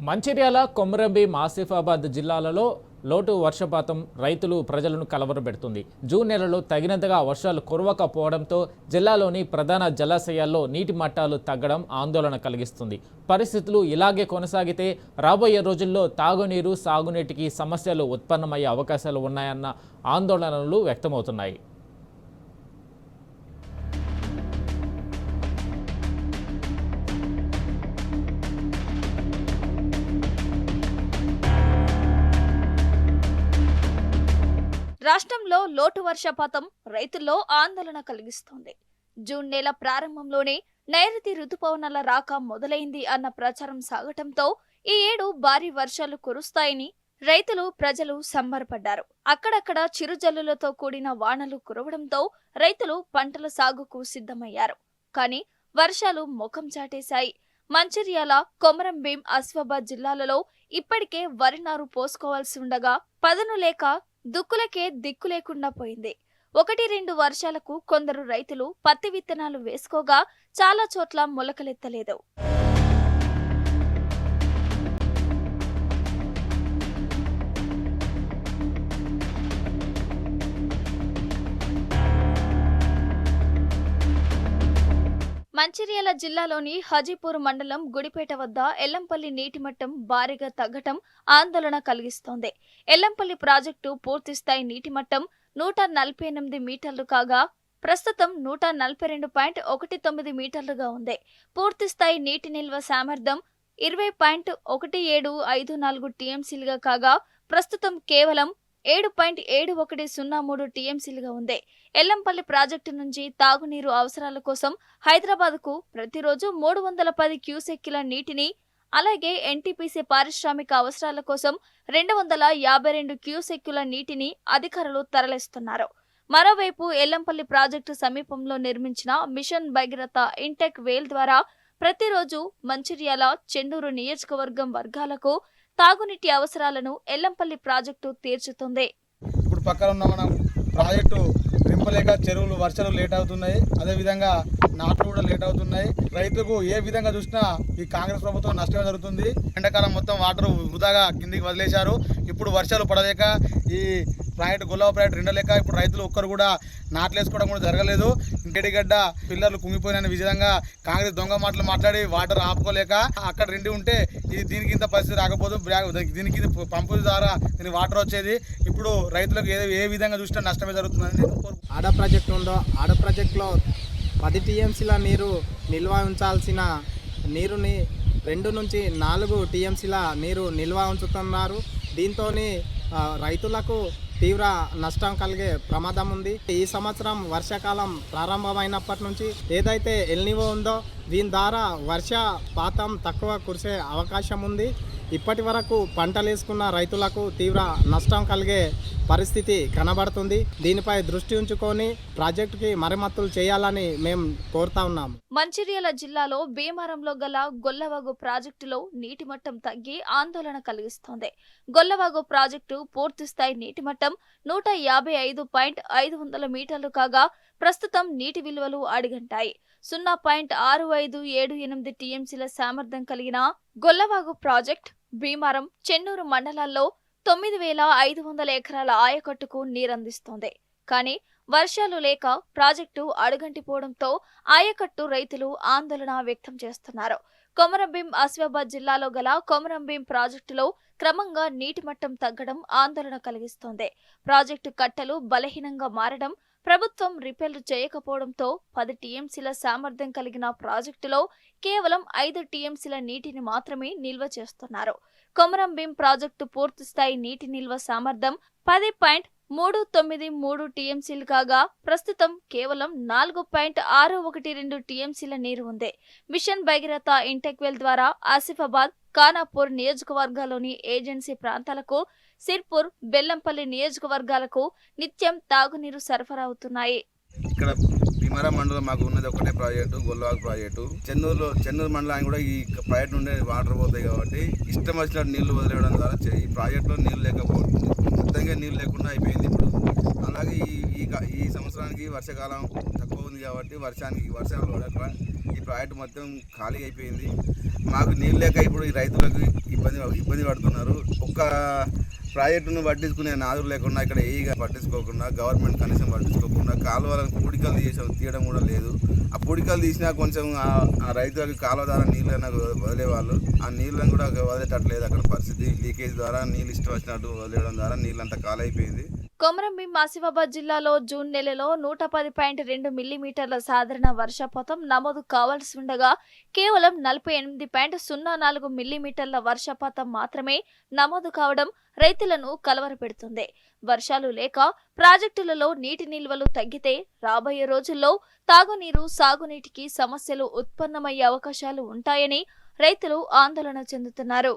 మంచిర్యాల, కొమరంభీం, ఆసిఫాబాద్ జిల్లాలలో లోటు వర్షపాతం రైతులు ప్రజలను కలవరపెడుతుంది. జూన్ నెలలో తగినంతగా వర్షాలు కురవకపోవడంతో జిల్లాలోని ప్రధాన జలాశయాల్లో నీటి మట్టాలు తగ్గడం ఆందోళన కలిగిస్తుంది. పరిస్థితులు ఇలాగే కొనసాగితే రాబోయే రోజుల్లో తాగునీరు, సాగునీటికి సమస్యలు ఉత్పన్నమయ్యే అవకాశాలు ఉన్నాయన్న ఆందోళనలు వ్యక్తమవుతున్నాయి. రాష్ట్రంలో లోటు వర్షపాతం రైతుల్లో ఆందోళన కలిగిస్తోంది. జూన్ నెల ప్రారంభంలోనే నైరుతి రుతుపవనాల రాక మొదలైంది అన్న ప్రచారం సాగటంతో ఈ ఏడు భారీ వర్షాలు కురుస్తాయని ప్రజలు సంబరపడ్డారు. అక్కడక్కడ చిరుజల్లులతో కూడిన వానలు కురవడంతో రైతులు పంటల సాగుకు సిద్ధమయ్యారు. కానీ వర్షాలు ముఖం చాటేశాయి. మంచిర్యాల, కొమరంభీం, ఆసిఫాబాద్ జిల్లాలలో ఇప్పటికే వరి నారు పోసుకోవాల్సి ఉండగా పదును లేక దుక్కులకే దిక్కు లేకుండా పోయింది. 1-2 వర్షాలకు కొందరు రైతులు పత్తి విత్తనాలు వేసుకోగా చాలా చోట్ల మొలకలెత్తలేదు. మంచిర్యాల జిల్లాలోని హాజీపూర్ మండలం గుడిపేట వద్ద ఎల్లంపల్లి నీటి మట్టం భారీగా తగ్గటం ఆందోళన కలిగిస్తోంది. ఎల్లంపల్లి ప్రాజెక్టు పూర్తిస్థాయి నీటి మట్టం 148 మీటర్లు కాగా ప్రస్తుతం 142.19 మీటర్లుగా ఉంది. పూర్తిస్థాయి నీటి నిల్వ సామర్థ్యం 20.1754 టీఎంసీలుగా కాగా ప్రస్తుతం కేవలం 7.7103 టీఎంసీలుగా ఉంది. ఎల్లంపల్లి ప్రాజెక్టు నుంచి తాగునీరు అవసరాల కోసం హైదరాబాద్కు ప్రతిరోజు 310 క్యూసెక్కుల నీటిని, అలాగే ఎన్టీపీసీ పారిశ్రామిక అవసరాల కోసం 252 క్యూసెక్కుల నీటిని అధికారులు తరలిస్తున్నారు. మరోవైపు ఎల్లంపల్లి ప్రాజెక్టు సమీపంలో నిర్మించిన మిషన్ భగీరథ ఇంటెక్ వేల్ ద్వారా ప్రతిరోజు మంచిర్యాల, చెన్నూరు నియోజకవర్గం వర్గాలకు తాగునీటి అవసరాలను ఎల్లంపల్లి ప్రాజెక్టు తీర్చుతుంది. ఇప్పుడు పక్కన ఉన్న మనం ప్రాజెక్టు నింపలేక చెరువులు వర్షాలు లేట్ అవుతున్నాయి. అదేవిధంగా నాట్లు కూడా లేట్ అవుతున్నాయి. రైతులకు ఏ విధంగా చూసినా ఈ కాంగ్రెస్ ప్రభుత్వం నష్టమే జరుగుతుంది. ఎండాకాలం మొత్తం వాటర్ వృధాగా కిందికి వదిలేశారు. ఇప్పుడు వర్షాలు పడలేక ఈ ప్రాజెక్టు గొల్లవ ప్రాజెక్టు రెండలేక ఇప్పుడు రైతులు ఒక్కరు కూడా నాట్లు వేసుకోవడం కూడా జరగలేదు. ఇంకేడిగడ్డ పిల్లర్లు కుంగిపోయిన విధంగా కాంగ్రెస్ దొంగ మాటలు మాట్లాడి వాటర్ ఆపుకోలేక అక్కడ రెండు ఉంటే దీనికి ఇంత పరిస్థితి రాకపోదు. దీనికి పంపు ద్వారా దీనికి వాటర్ వచ్చేది. ఇప్పుడు రైతులకు ఏ విధంగా చూసినా నష్టమే జరుగుతుందని ఆడ ప్రాజెక్టు ఉందో ఆడ ప్రాజెక్టులో 10 టీఎంసీల నీరు నిల్వ ఉంచాల్సిన నీరుని 2 నుంచి 4 టీఎంసీల నీరు నిల్వ ఉంచుతున్నారు. దీంతో రైతులకు తీవ్ర నష్టం కలిగే ప్రమాదం ఉంది. ఈ సంవత్సరం వర్షాకాలం ప్రారంభమైనప్పటి నుంచి ఏదైతే ఎల్నివో ఉందో దీని ద్వారా వర్షపాతం తక్కువ కురిసే అవకాశం ఉంది. ఇప్పటి వరకు పంటలు వేసుకున్న రైతులకు తీవ్ర నష్టం కలిగే పరిస్థితి కనబడుతుంది. దీనిపై దృష్టి ఉంచుకొని ప్రాజెక్టుకి మరమ్మతులు చేయాలని మేము కోరుతా ఉన్నాం. మంచిర్యాల జిల్లాలో భీమారంలో గల గొల్లవాగు ప్రాజెక్టులో నీటి మట్టం తగ్గి ఆందోళన కలిగిస్తోంది. గొల్లవాగు ప్రాజెక్టు పూర్తిస్థాయి నీటి మట్టం 155.500 మీటర్లు కాగా ప్రస్తుతం నీటి విలువలు అడుగంటాయి. 0.6578 టీఎంసీల సామర్థ్యం కలిగిన గొల్లవాగు ప్రాజెక్ట్ భీమారం, చెన్నూరు మండలాల్లో 9,500 ఎకరాల ఆయకట్టుకు నీరందిస్తోంది. కానీ వర్షాలు లేక ప్రాజెక్టు అడుగంటిపోవడంతో ఆయకట్టు రైతులు ఆందోళన వ్యక్తం చేస్తున్నారు. కొమరంభీం, ఆసిఫాబాద్ జిల్లాలో గల కొమరంభీం ప్రాజెక్టులో క్రమంగా నీటి మట్టం తగ్గడం ఆందోళన కలిగిస్తోంది. ప్రాజెక్టు కట్టలు బలహీనంగా మారడం, ప్రభుత్వం రిపేర్లు చేయకపోవడంతో 10 టీఎంసీల సామర్థ్యం కలిగిన ప్రాజెక్టులో కేవలం 5 టీఎంసీల నీటిని మాత్రమే నిల్వ చేస్తున్నారు. కొమరంభీం ప్రాజెక్టు పూర్తిస్థాయి నీటి నిల్వ సామర్థ్యం 10.393 టీఎంసీలు కాగా ప్రస్తుతం కేవలం 4.612 టీఎంసీల నీరు ఉంది. మిషన్ భగీరథ ఇంటెక్ వెల్ ద్వారా ఆసిఫాబాద్, ఖానాపూర్ నియోజకవర్గాల్లోని ఏజెన్సీ ప్రాంతాలకు, సిర్పూర్, బెల్లంపల్లి నియోజకవర్గాలకు నిత్యం తాగునీరు సరఫరా అవుతున్నాయి. ఇక్కడ భీమారం మండలం మాకు ఉన్నది ఒకటే ప్రాజెక్టు, గొల్లవాగు ప్రాజెక్టు. చెన్నూరు మండలానికి కూడా ఈ ప్రాజెక్టు నుండి వాటర్ పోతాయి కాబట్టి ఇష్టం వచ్చినట్టు నీళ్లు వదిలేయడం ద్వారా ఈ ప్రాజెక్టులో నీళ్ళు లేకపోతుంది. మొత్తంగా నీళ్ళు లేకుండా అయిపోయింది. ఇప్పుడు అలాగే ఈ సంవత్సరానికి వర్షాకాలం తక్కువ ఉంది కాబట్టి వర్షాలు పడక ఈ ప్రాజెక్టు మొత్తం ఖాళీ అయిపోయింది. మాకు నీళ్ళు లేక ఇప్పుడు ఈ రైతులకు ఇబ్బంది ఇబ్బంది పడుతున్నారు. ఒక్క ప్రాజెక్టును పట్టించుకునే నాదులు లేకుండా ఇక్కడ ఏఈగా పట్టించుకోకుండా గవర్నమెంట్ కనీసం పట్టించుకోకుండా కాలువలను పూడికలు తీయడం కూడా లేదు. ఆ పూడికలు తీసినా కొంచెం ఆ రైతులకు కాలువ ద్వారా నీళ్ళైనా వదిలేవాళ్ళు, ఆ నీళ్ళని కూడా వదిలేటట్లేదు. అక్కడ పరిస్థితి లీకేజ్ ద్వారా నీళ్ళు ఇష్టం వచ్చినట్టు వదిలేయడం ద్వారా నీళ్ళంతా కాలైపోయింది. కొమరంభీం ఆసిఫాబాద్ జిల్లాలో జూన్ నెలలో 110.2 మిల్లీమీటర్ల సాధారణ వర్షపాతం నమోదు కావాల్సి ఉండగా కేవలం 48.04 మిల్లీమీటర్ల వర్షపాతం మాత్రమే నమోదు కావడం రైతులను కలవరపెడుతుంది. వర్షాలు లేక ప్రాజెక్టులలో నీటి నిల్వలు తగ్గితే రాబోయే రోజుల్లో తాగునీరు, సాగునీటికి సమస్యలు ఉత్పన్నమయ్యే అవకాశాలు ఉంటాయని రైతులు ఆందోళన చెందుతున్నారు.